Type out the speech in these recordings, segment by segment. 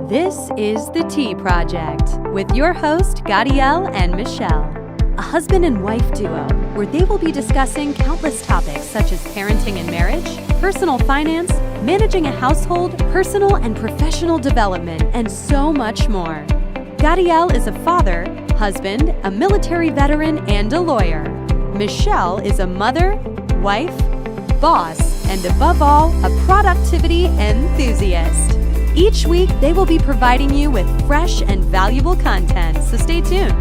This is The Tea Project with your host, Gadiel and Michelle, a husband and wife duo where they will be discussing countless topics such as parenting and marriage, personal finance, managing a household, personal and professional development, and so much more. Gadiel is a father, husband, a military veteran, and a lawyer. Michelle is a mother, wife, boss, and above all, a productivity enthusiast. Each week, they will be providing you with fresh and valuable content, so stay tuned.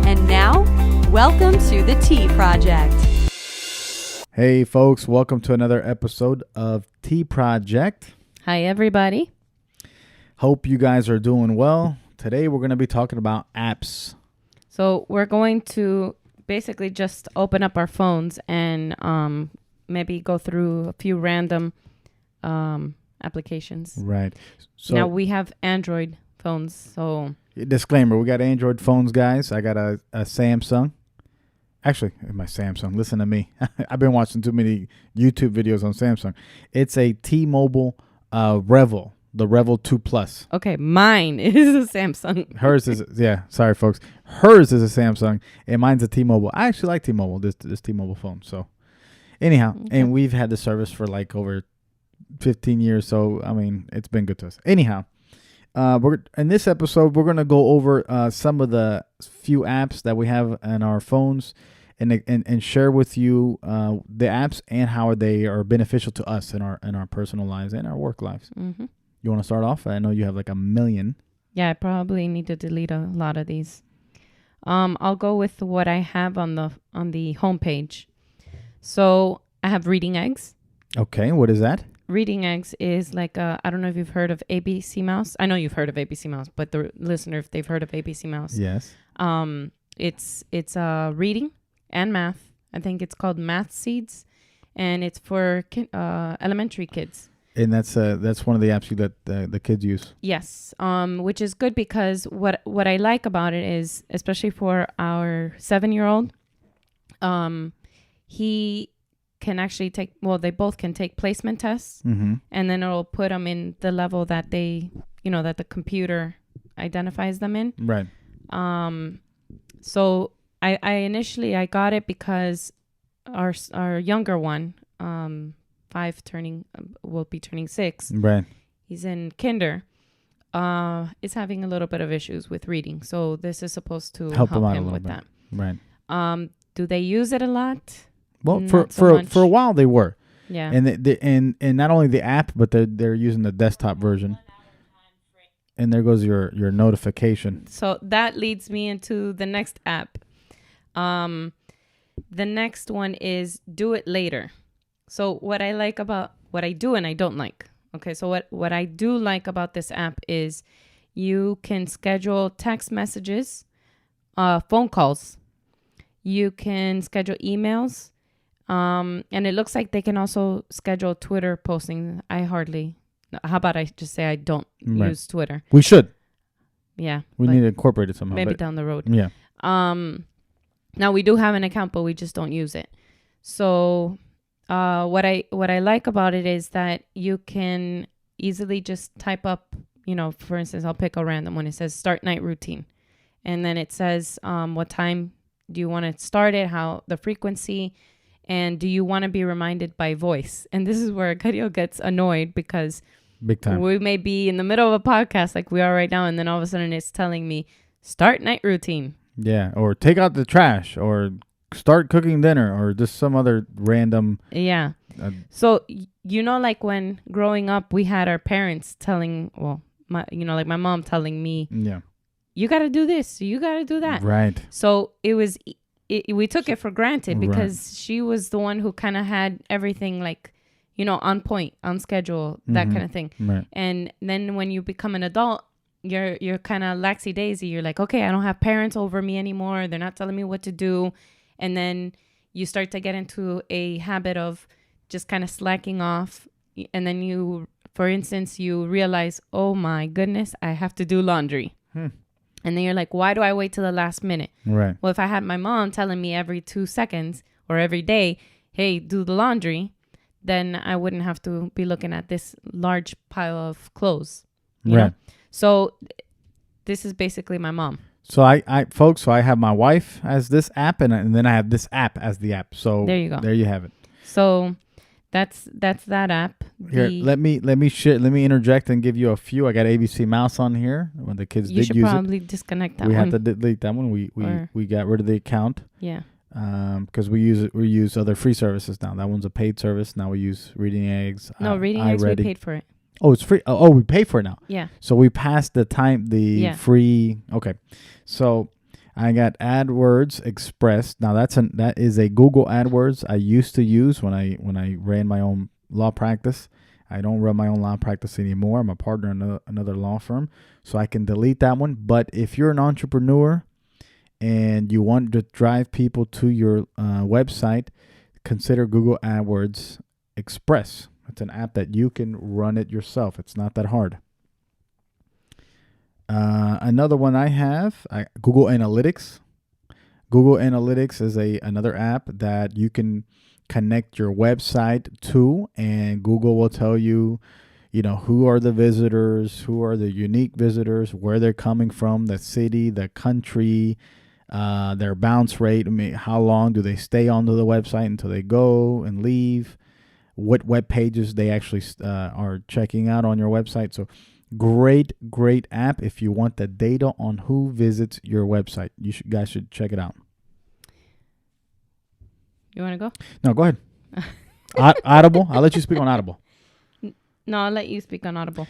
And now, welcome to The Tea Project. Hey, folks, welcome to another episode of Tea Project. Hi, everybody. Hope you guys are doing well. Today, we're going to be talking about apps. So we're going to basically just open up our phones and maybe go through a few random applications. Right. So now we have Android phones. So disclaimer, we got Android phones, guys. I got a Samsung. Actually, my Samsung. Listen to me. I've been watching too many YouTube videos on Samsung. It's a T-Mobile Revel, the Revel 2 Plus. Okay, mine is a Samsung. Hers is, yeah, sorry, folks. Hers is a Samsung, and mine's a T-Mobile. I actually like T-Mobile, this T-Mobile phone. So anyhow, and we've had the service for like over 15 years, so I mean it's been good to us. Anyhow, in this episode we're gonna go over some of the few apps that we have on our phones, and share with you the apps and how they are beneficial to us in our personal lives and our work lives. Mm-hmm. You want to start off? I know you have like a million. Yeah, I probably need to delete a lot of these. I'll go with what I have on the homepage. So I have Reading Eggs. Okay, what is that? Reading Eggs is like I don't know if you've heard of ABC Mouse. I know you've heard of ABC Mouse, but the listener, if they've heard of ABC Mouse, yes, it's reading and math. I think it's called Math Seeds, and it's for elementary kids. And that's one of the apps that the kids use. Yes, which is good because what I like about it is, especially for our 7-year-old, he can actually they both can take placement tests, and then it'll put them in the level that that the computer identifies them in. Right. So I initially got it because our younger one, 5 will be turning 6. Right. He's in kinder. Is having a little bit of issues with reading. So this is supposed to help him with that. Right. Do they use it a lot? Well, for a while they were. Yeah. And not only the app, but they're using the desktop version. And there goes your notification. So that leads me into the next app. The next one is Do It Later. So what I like about what I do and I don't like. Okay, so what I do like about this app is you can schedule text messages, phone calls. You can schedule emails. And it looks like they can also schedule Twitter posting. How about I just say I don't use Twitter? We should. Yeah. We need to incorporate it somehow. Maybe down the road. Yeah. Now we do have an account, but we just don't use it. So what I like about it is that you can easily just type up, for instance, I'll pick a random one. It says start night routine. And then it says what time do you want to start it, how the frequency, and do you want to be reminded by voice? And this is where Gadiel gets annoyed because big time. We may be in the middle of a podcast like we are right now, and then all of a sudden it's telling me start night routine. Yeah, or take out the trash, or start cooking dinner, or just some other random. Yeah. So like when growing up, we had our parents telling, my mom telling me, yeah, you got to do this, you got to do that. Right. So it was. We took it for granted because she was the one who kind of had everything on point, on schedule, that kind of thing. Right. And then when you become an adult, you're kind of laxy-daisy. You're like, okay, I don't have parents over me anymore. They're not telling me what to do. And then you start to get into a habit of just kind of slacking off. And then for instance, you realize, oh my goodness, I have to do laundry. And then you're like, why do I wait till the last minute? Right. Well, if I had my mom telling me every 2 seconds or every day, hey, do the laundry, then I wouldn't have to be looking at this large pile of clothes. You know? So this is basically my mom. So I have my wife as this app, and then I have this app as the app. So There you go. There you have it. So that's that app. Here, let me interject and give you a few. I got ABC Mouse on here when the kids You did should use probably disconnect that we one. had to delete that one. We got rid of the account. Yeah. Because we use other free services now. That one's a paid service. Now we use Reading Eggs. No, Reading Eggs, we paid for it. Oh, it's free. Oh, we pay for it now. Yeah. So we passed the time, free. Okay. So I got AdWords Express. Now that is a Google AdWords I used to use when I ran my own law practice. I don't run my own law practice anymore. I'm a partner in another law firm. So I can delete that one. But if you're an entrepreneur and you want to drive people to your website, consider Google AdWords Express. It's an app that you can run it yourself. It's not that hard. Another one I have, Google Analytics. Google Analytics is another app that you can connect your website to, and Google will tell you, who are the visitors, who are the unique visitors, where they're coming from, the city, the country, their bounce rate. How long do they stay onto the website until they go and leave? What web pages they actually are checking out on your website. So great app if you want the data on who visits your website. You guys should check it out. You want to go? No, go ahead. Audible. I'll let you speak on Audible. No, I'll let you speak on Audible.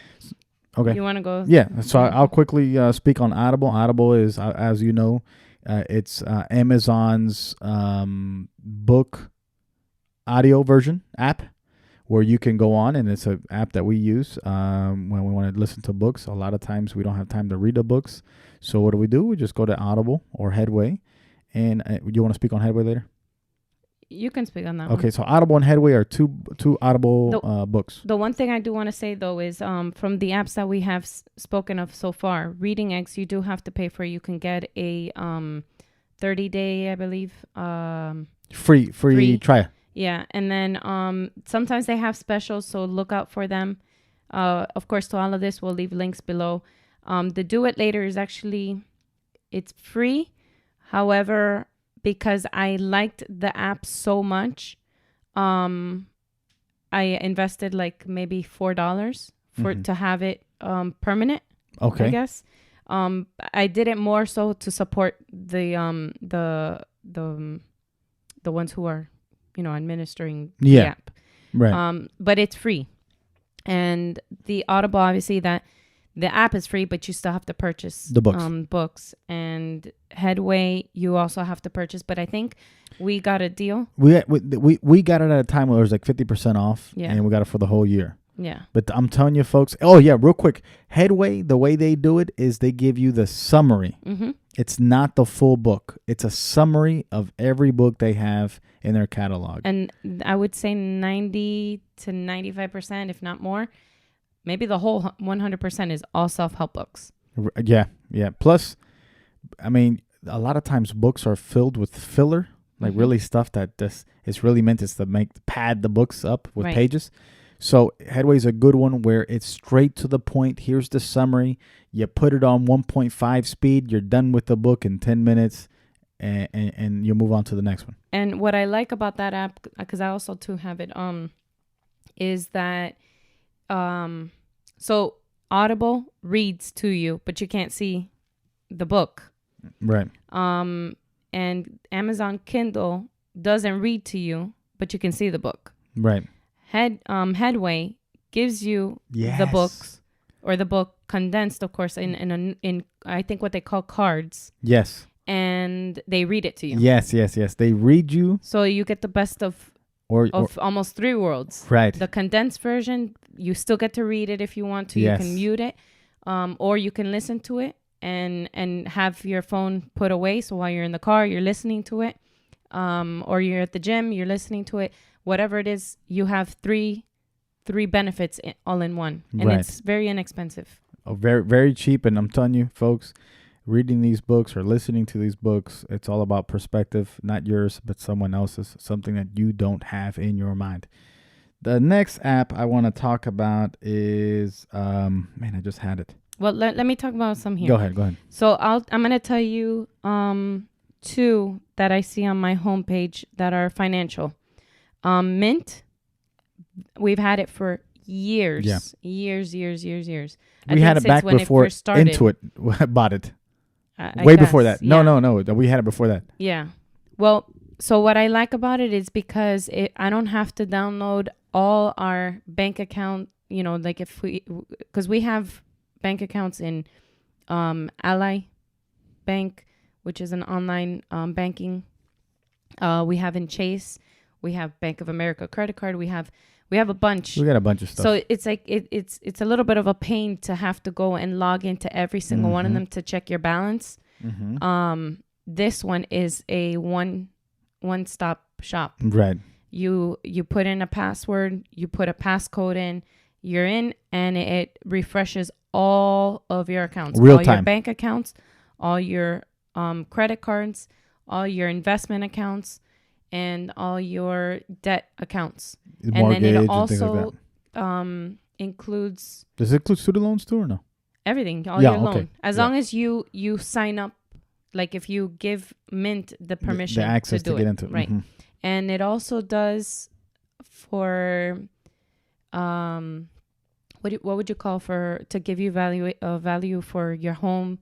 Okay. You want to go? Yeah. So I'll quickly speak on Audible. Audible is, as you know, it's Amazon's book audio version app, where you can go on, and it's an app that we use when we want to listen to books. A lot of times we don't have time to read the books. So what do? We just go to Audible or Headway. And you want to speak on Headway later? You can speak on that Okay, so Audible and Headway are two Audible books. The one thing I do want to say, though, is from the apps that we have spoken of so far, Reading Eggs, you do have to pay for. You can get a 30-day, I believe. Free trial. Yeah, and then sometimes they have specials, so look out for them. Of course, to all of this, we'll leave links below. The Do It Later is actually, it's free. However, because I liked the app so much, I invested like maybe $4 to have it permanent. Okay. I guess. I did it more so to support the ones who are, administering the app. Right. But it's free. And the Audible, obviously, that the app is free, but you still have to purchase the books. Books. And Headway, you also have to purchase. But I think we got a deal. We got it at a time where it was like 50% off, and we got it for the whole year. Yeah. But I'm telling you, folks. Oh yeah, real quick. Headway, the way they do it is they give you the summary. Mm-hmm. It's not the full book. It's a summary of every book they have in their catalog. And I would say 90 to 95%, if not more, maybe the whole 100% is all self-help books. Yeah. Plus, a lot of times books are filled with filler, like really stuff that is really meant is to pad the books up with pages. So Headway's a good one where it's straight to the point. Here's the summary. You put it on 1.5 speed. You're done with the book in 10 minutes, and you move on to the next one. And what I like about that app, because I also too have it, is that so Audible reads to you, but you can't see the book. Right. And Amazon Kindle doesn't read to you, but you can see the book. Right. Headway gives you the books, or the book condensed, of course, in I think what they call cards. Yes. And they read it to you. Yes. They read you. So you get the best of almost three worlds. Right. The condensed version, you still get to read it if you want to. Yes. You can mute it, or you can listen to it and have your phone put away. So while you're in the car, you're listening to it, or you're at the gym, you're listening to it. Whatever it is, you have three benefits all in one, and it's very inexpensive. Oh, very, very cheap. And I'm telling you, folks, reading these books or listening to these books, it's all about perspective, not yours, but someone else's, something that you don't have in your mind. The next app I want to talk about is, I just had it. Well, let me talk about some here. Go ahead. So I'm gonna tell you 2 that I see on my homepage that are financial. Mint, we've had it for years. Yeah. Years. We had it back before Intuit bought it. Way before that. Yeah. No. We had it before that. Yeah. Well, so what I like about it is because I don't have to download all our bank account, like because we have bank accounts in Ally Bank, which is an online banking. We have in Chase. We have Bank of America credit card. We have a bunch. We got a bunch of stuff. So it's like it's a little bit of a pain to have to go and log into every single one of them to check your balance. Mm-hmm. This one is a one-stop shop. Right. You put in a password, you put a passcode in, you're in, and it refreshes all of your accounts. Real all time. Your bank accounts, all your credit cards, all your investment accounts, and all your debt accounts. Mortgage and then it and also things like includes... Does it include student loans too or no? Everything, your loan. As long as you sign up, like if you give Mint the permission the access to do get it. into it. Right. Mm-hmm. And it also does for what would you call to give you value for your home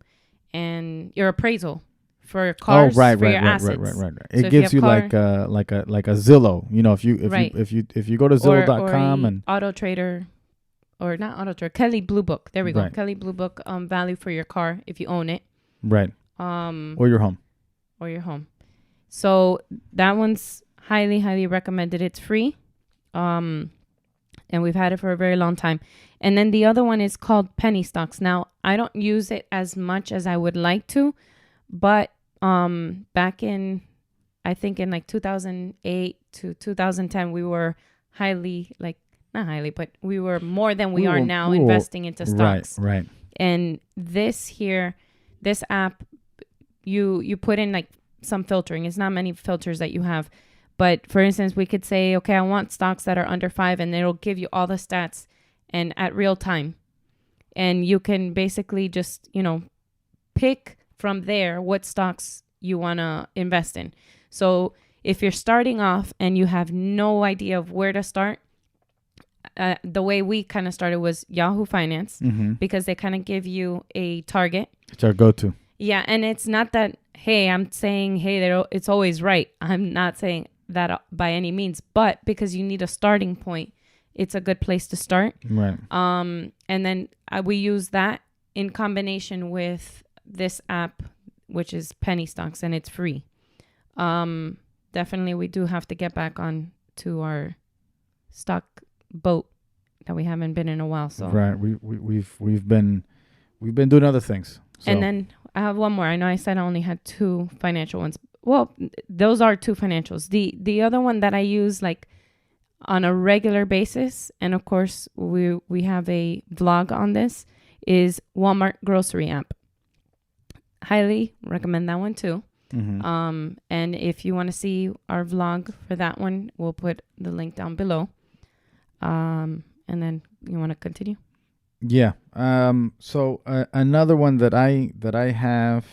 and your appraisal for cars for your assets. Right. So It gives you like a Zillow. If you go to Zillow.com and Auto Trader. Or not Auto Trader, Kelley Blue Book. There we go. Right. Kelley Blue Book value for your car if you own it. Right. Or your home. So that one's highly, highly recommended. It's free. And we've had it for a very long time. And then the other one is called Penny Stocks. Now, I don't use it as much as I would like to, but back in, I think in like 2008 to 2010, we were highly, like, not highly, but we were more than we are now investing into stocks. Right. And this app, you put in like some filtering. It's not many filters that you have. But for instance, we could say, okay, I want stocks that are under 5, and it'll give you all the stats and at real time. And you can basically just, pick from there what stocks you want to invest in. So if you're starting off and you have no idea of where to start, the way we kind of started was Yahoo Finance, because they kind of give you a target. It's our go-to. Yeah, and it's not that, hey, I'm saying, hey, it's always right. I'm not saying that by any means, but because you need a starting point, it's a good place to start. Right. And then we use that in combination with this app, which is Penny Stocks, and it's free. Definitely, we do have to get back on to our stock boat that we haven't been in a while. So right, we've been doing other things. So. And then I have one more. I know I said I only had 2 financial ones. Well, those are 2 financials. The other one that I use like on a regular basis, and of course we have a vlog on this, is Walmart grocery app. Highly recommend that one too. And if you want to see our vlog for that one, we'll put the link down below. And then you want to continue? Yeah. So another one that I have,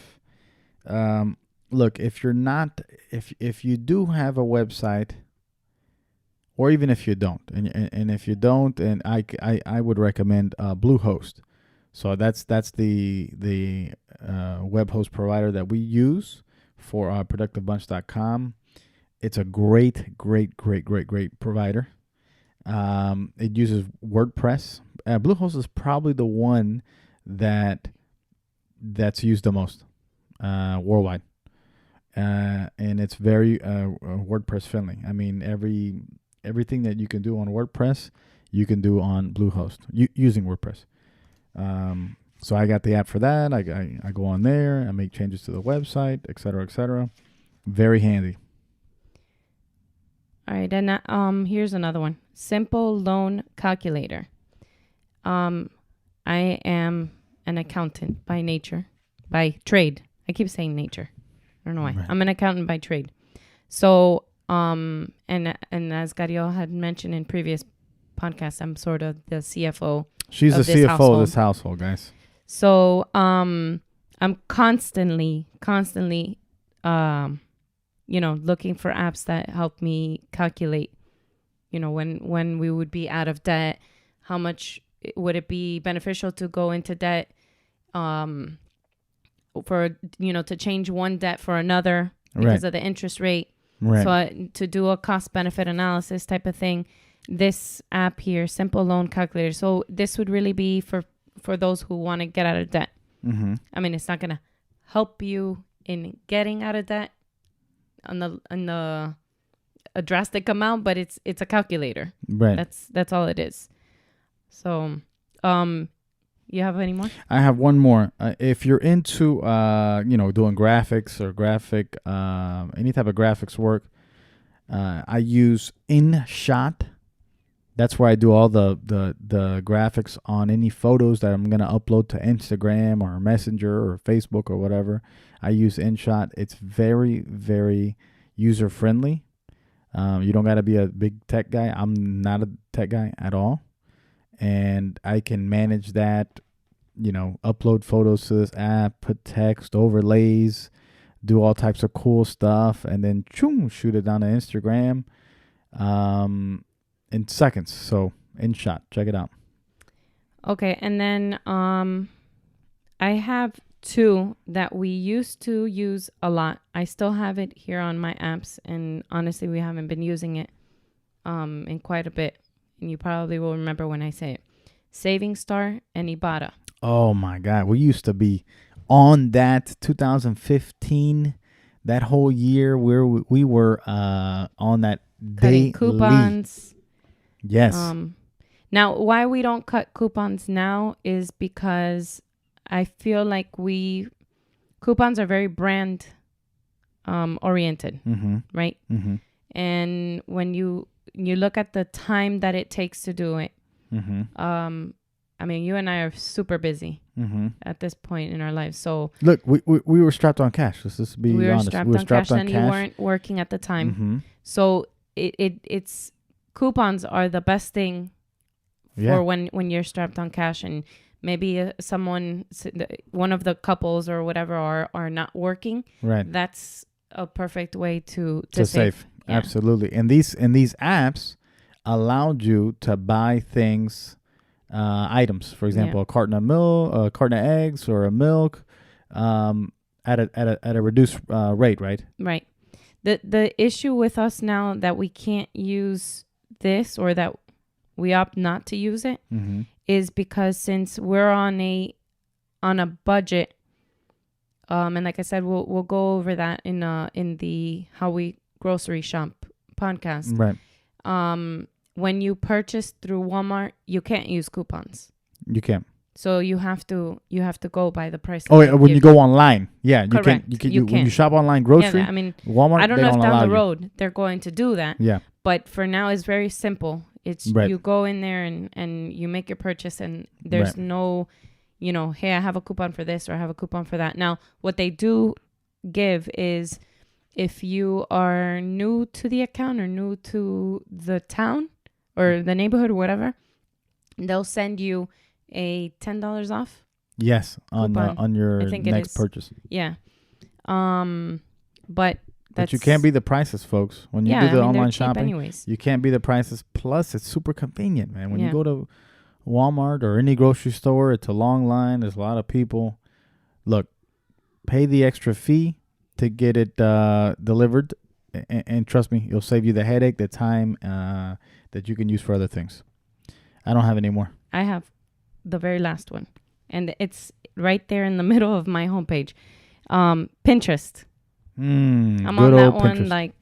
look, if you do have a website, or even if you don't, and if you don't, and I would recommend Bluehost. So that's the web host provider that we use for productivebunch.com. It's a great provider. It uses WordPress. Bluehost is probably the one that's used the most worldwide, and it's very WordPress friendly. I mean, everything that you can do on WordPress, you can do on Bluehost using WordPress. So I got the app for that. I go on there. I make changes to the website, etc. Very handy. All right, and here's another one. Simple Loan Calculator. I am an accountant by trade. I keep saying nature. I don't know why. Right. I'm an accountant by trade. So, and as Gadiel had mentioned in previous podcasts, I'm sort of the CFO. She's the CFO of this household, guys. So I'm constantly, looking for apps that help me calculate, when we would be out of debt, how much would it be beneficial to go into debt, for, to change one debt for another because of the interest rate. Right. So to do a cost benefit analysis type of thing, this app here, Simple Loan Calculator. So this would really be for those who want to get out of debt. Mm-hmm. I mean, it's not going to help you in getting out of debt on a drastic amount, but it's a calculator. Right. That's all it is. So, you have any more? I have one more. If you're into, doing graphics or any type of graphics work, I use InShot. That's where I do all the graphics on any photos that I'm going to upload to Instagram or Messenger or Facebook or whatever. I use InShot. It's very, very user friendly. You don't got to be a big tech guy. I'm not a tech guy at all. And I can manage that, upload photos to this app, put text, overlays, do all types of cool stuff, and then shoot it down to Instagram in seconds. So InShot, check it out. Okay, and then I have two that we used to use a lot. I still have it here on my apps, and honestly, we haven't been using it in quite a bit. And you probably will remember when I say it. Saving Star and Ibarra. Oh my God. We used to be on that 2015, that whole year where we were on that cutting daily coupons. Yes. Now, why we don't cut coupons now is because I feel like coupons are very brand oriented, right? Mm-hmm. And when you look at the time that it takes to do it, I mean, you and I are super busy at this point in our lives. So look, we were strapped on cash. Let's just be honest. We were strapped on cash, and you weren't working at the time. Mm-hmm. So it's coupons are the best thing for when you're strapped on cash, and maybe one of the couples or whatever are not working. Right. That's a perfect way to save. Yeah. Absolutely. And these apps allowed you to buy things, items, for example, a carton of milk, a carton of eggs, or a milk, at a reduced rate, right? Right. The issue with us now that we can't use this, or that we opt not to use it, is because since we're on a budget, and like I said, we'll go over that in the How We Grocery Shop podcast. Right. When you purchase through Walmart, you can't use coupons. You can't. So you have to go by the price. Oh, when you go online, you correct. You can. When you shop online grocery, I mean, Walmart. I don't know if down the road they're going to do that. Yeah. But for now, it's very simple. It's you go in there and you make your purchase, and there's no, hey, I have a coupon for this or I have a coupon for that. Now, what they do give is, if you are new to the account or new to the town or the neighborhood or whatever, they'll send you a $10 off. Yes, on your next purchase. Yeah. But you can't beat the prices, folks. When you do the online shopping, anyways. You can't beat the prices. Plus, it's super convenient, man. When you go to Walmart or any grocery store, it's a long line. There's a lot of people. Look, pay the extra fee to get it delivered, and trust me, it'll save you the headache, the time that you can use for other things. I don't have any more. I have the very last one, and it's right there in the middle of my homepage. Pinterest. I'm on that one Pinterest.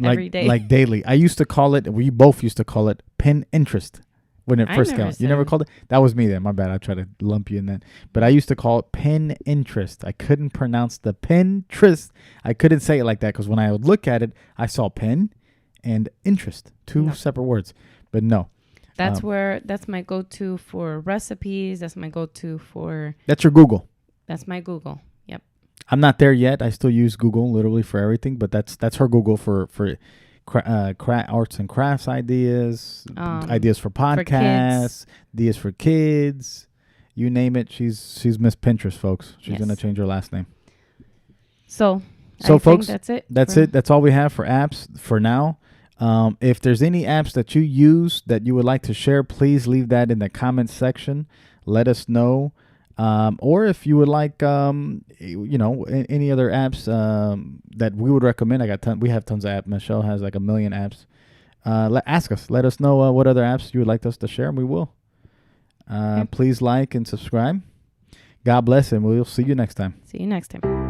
Every day. Like daily. I used to call it, we both used to call it pin interest when it first came out. You never called it? That was me then. My bad. I tried to lump you in that. But I used to call it pin interest. I couldn't pronounce the Pinterest. I couldn't say it like that because when I would look at it, I saw pin and interest. Two separate words. But no. That's my go-to for recipes. That's my go-to for... That's your Google. That's my Google. Yep. I'm not there yet. I still use Google literally for everything, but that's her Google for arts and crafts ideas, ideas for podcasts, ideas for kids. You name it, she's Miss Pinterest, folks. She's gonna change her last name. So folks, think that's it. That's all we have for apps for now. If there's any apps that you use that you would like to share, please leave that in the comments section. Let us know. Or if you would like, any other apps that we would recommend. We have tons of apps. Michelle has like 1 million apps. Ask us. Let us know what other apps you would like us to share, and we will. Please like and subscribe. God bless, and we'll see you next time. See you next time.